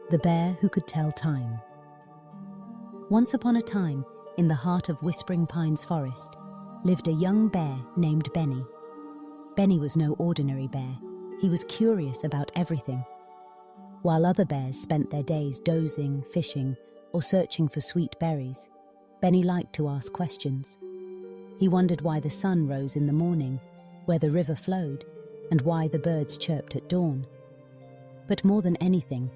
The bear who could tell time. Once upon a time, in the heart of Whispering Pines Forest, lived a young bear named Benny. Benny was no ordinary bear. He was curious about everything. While other bears spent their days dozing, fishing, or searching for sweet berries, Benny liked to ask questions. He wondered why the sun rose in the morning, where the river flowed, and why the birds chirped at dawn. But more than anything,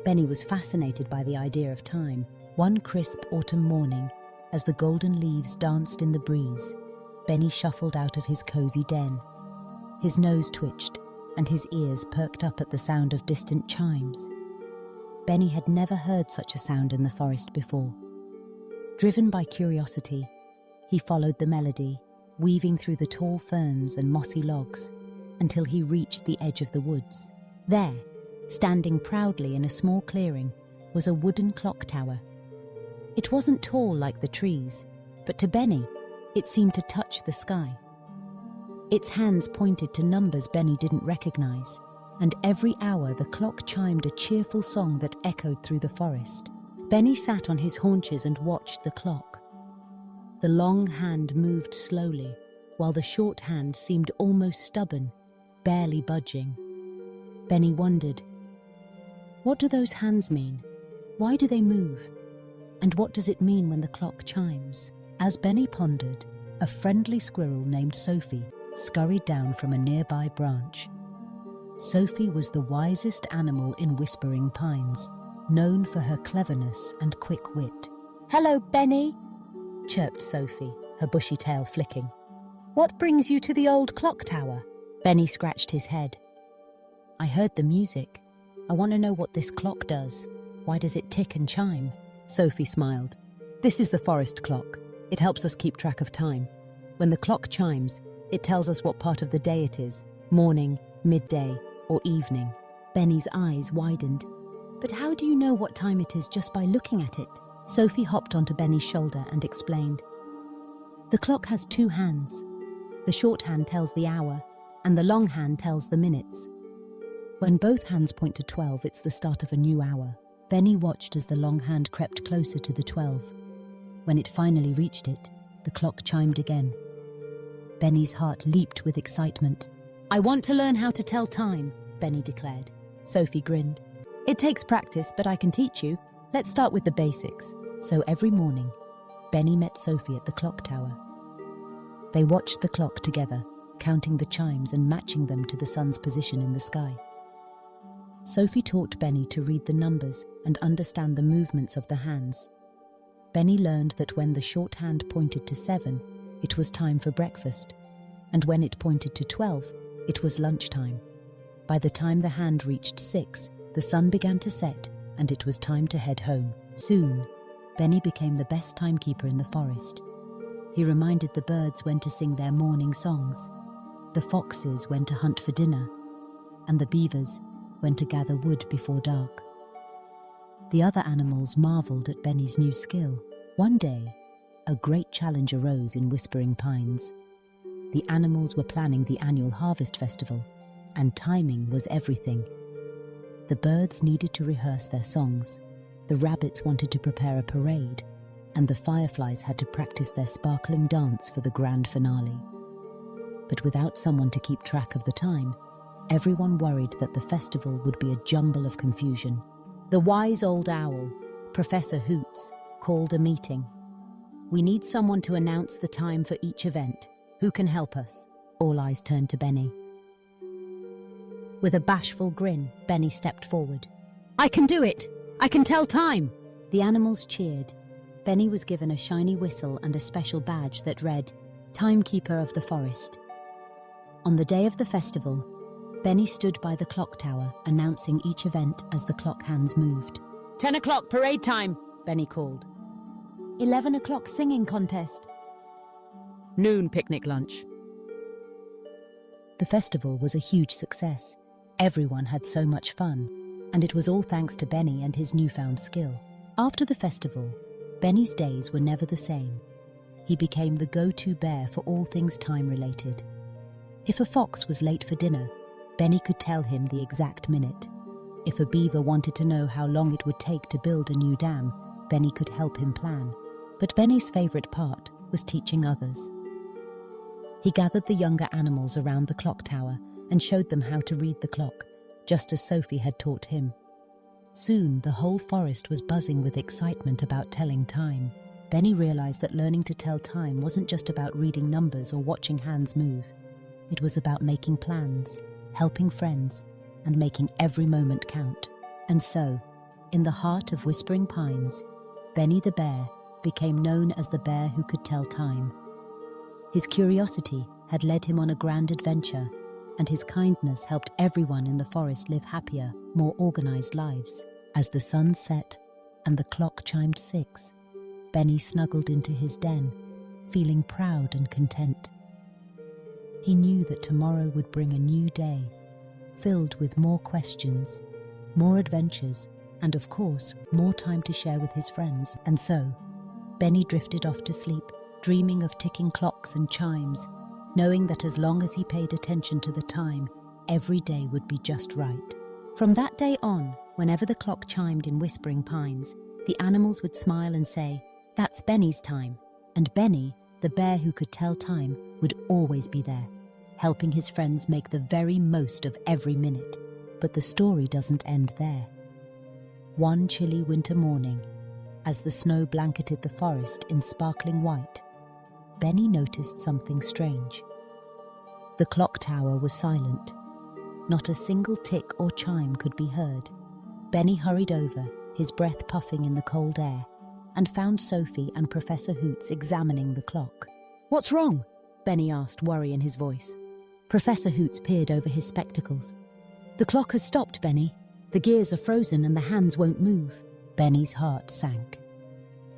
Benny was fascinated by the idea of time. One crisp autumn morning, as the golden leaves danced in the breeze, Benny shuffled out of his cozy den. His nose twitched, and his ears perked up at the sound of distant chimes. Benny had never heard such a sound in the forest before. Driven by curiosity, he followed the melody, weaving through the tall ferns and mossy logs, until he reached the edge of the woods. There, standing proudly in a small clearing, was a wooden clock tower. It wasn't tall like the trees, but to Benny, it seemed to touch the sky. Its hands pointed to numbers Benny didn't recognize, and every hour the clock chimed a cheerful song that echoed through the forest. Benny sat on his haunches and watched the clock. The long hand moved slowly, while the short hand seemed almost stubborn, barely budging. Benny wondered, what do those hands mean? Why do they move? And what does it mean when the clock chimes? As Benny pondered, a friendly squirrel named Sophie scurried down from a nearby branch. Sophie was the wisest animal in Whispering Pines, known for her cleverness and quick wit. "Hello, Benny," chirped Sophie, her bushy tail flicking. "What brings you to the old clock tower?" Benny scratched his head. "I heard the music. I want to know what this clock does. Why does it tick and chime?" Sophie smiled. "This is the forest clock. It helps us keep track of time. When the clock chimes, it tells us what part of the day it is, morning, midday, or evening." Benny's eyes widened. "But how do you know what time it is just by looking at it?" Sophie hopped onto Benny's shoulder and explained. "The clock has two hands. The short hand tells the hour, and the long hand tells the minutes. When both hands point to 12, it's the start of a new hour." Benny watched as the long hand crept closer to the 12. When it finally reached it, the clock chimed again. Benny's heart leaped with excitement. "I want to learn how to tell time," Benny declared. Sophie grinned. "It takes practice, but I can teach you. Let's start with the basics." So every morning, Benny met Sophie at the clock tower. They watched the clock together, counting the chimes and matching them to the sun's position in the sky. Sophie taught Benny to read the numbers and understand the movements of the hands. Benny learned that when the short hand pointed to 7, it was time for breakfast, and when it pointed to 12, it was lunchtime. By the time the hand reached 6, the sun began to set, and it was time to head home. Soon, Benny became the best timekeeper in the forest. He reminded the birds when to sing their morning songs, the foxes when to hunt for dinner, and the beavers when to gather wood before dark. The other animals marveled at Benny's new skill. One day, a great challenge arose in Whispering Pines. The animals were planning the annual harvest festival, and timing was everything. The birds needed to rehearse their songs, the rabbits wanted to prepare a parade, and the fireflies had to practice their sparkling dance for the grand finale. But without someone to keep track of the time, everyone worried that the festival would be a jumble of confusion. The wise old owl, Professor Hoots, called a meeting. "We need someone to announce the time for each event. Who can help us?" All eyes turned to Benny. With a bashful grin, Benny stepped forward. "I can do it! I can tell time!" The animals cheered. Benny was given a shiny whistle and a special badge that read, "Timekeeper of the Forest." On the day of the festival, Benny stood by the clock tower, announcing each event as the clock hands moved. 10 o'clock parade time, Benny called. 11 o'clock singing contest. Noon picnic lunch. The festival was a huge success. Everyone had so much fun, and it was all thanks to Benny and his newfound skill. After the festival, Benny's days were never the same. He became the go-to bear for all things time-related. If a fox was late for dinner, Benny could tell him the exact minute. If a beaver wanted to know how long it would take to build a new dam, Benny could help him plan. But Benny's favourite part was teaching others. He gathered the younger animals around the clock tower and showed them how to read the clock, just as Sophie had taught him. Soon, the whole forest was buzzing with excitement about telling time. Benny realised that learning to tell time wasn't just about reading numbers or watching hands move. It was about making plans, helping friends, and making every moment count. And so, in the heart of Whispering Pines, Benny the bear became known as the bear who could tell time. His curiosity had led him on a grand adventure, and his kindness helped everyone in the forest live happier, more organized lives. As the sun set and the clock chimed 6, Benny snuggled into his den, feeling proud and content. He knew that tomorrow would bring a new day, filled with more questions, more adventures, and of course, more time to share with his friends. And so, Benny drifted off to sleep, dreaming of ticking clocks and chimes, knowing that as long as he paid attention to the time, every day would be just right. From that day on, whenever the clock chimed in Whispering Pines, the animals would smile and say, "That's Benny's time." And Benny, the bear who could tell time, would always be there, helping his friends make the very most of every minute. But the story doesn't end there. One chilly winter morning, as the snow blanketed the forest in sparkling white, Benny noticed something strange. The clock tower was silent. Not a single tick or chime could be heard. Benny hurried over, his breath puffing in the cold air, and found Sophie and Professor Hoots examining the clock. "What's wrong?" Benny asked, worry in his voice. Professor Hoots peered over his spectacles. "The clock has stopped, Benny. The gears are frozen and the hands won't move." Benny's heart sank.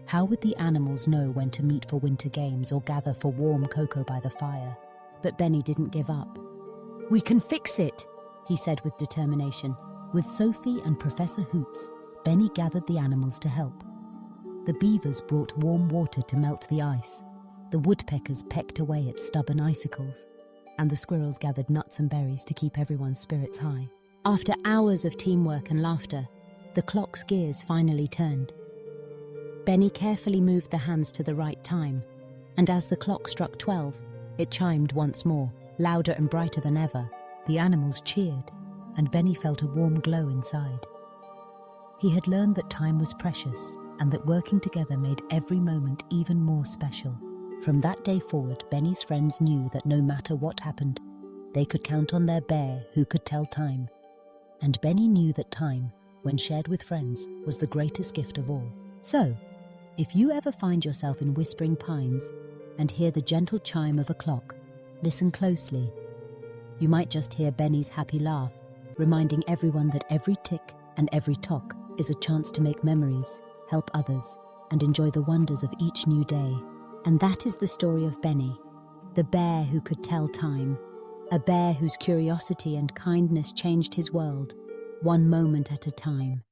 How would the animals know when to meet for winter games or gather for warm cocoa by the fire? But Benny didn't give up. "We can fix it," he said with determination. With Sophie and Professor Hoots, Benny gathered the animals to help. The beavers brought warm water to melt the ice. The woodpeckers pecked away at stubborn icicles, and the squirrels gathered nuts and berries to keep everyone's spirits high. After hours of teamwork and laughter, the clock's gears finally turned. Benny carefully moved the hands to the right time, and as the clock struck 12, it chimed once more, louder and brighter than ever. The animals cheered, and Benny felt a warm glow inside. He had learned that time was precious, and that working together made every moment even more special. From that day forward, Benny's friends knew that no matter what happened, they could count on their bear who could tell time. And Benny knew that time, when shared with friends, was the greatest gift of all. So, if you ever find yourself in Whispering Pines and hear the gentle chime of a clock, listen closely. You might just hear Benny's happy laugh, reminding everyone that every tick and every tock is a chance to make memories, help others, and enjoy the wonders of each new day. And that is the story of Benny, the bear who could tell time, a bear whose curiosity and kindness changed his world, one moment at a time.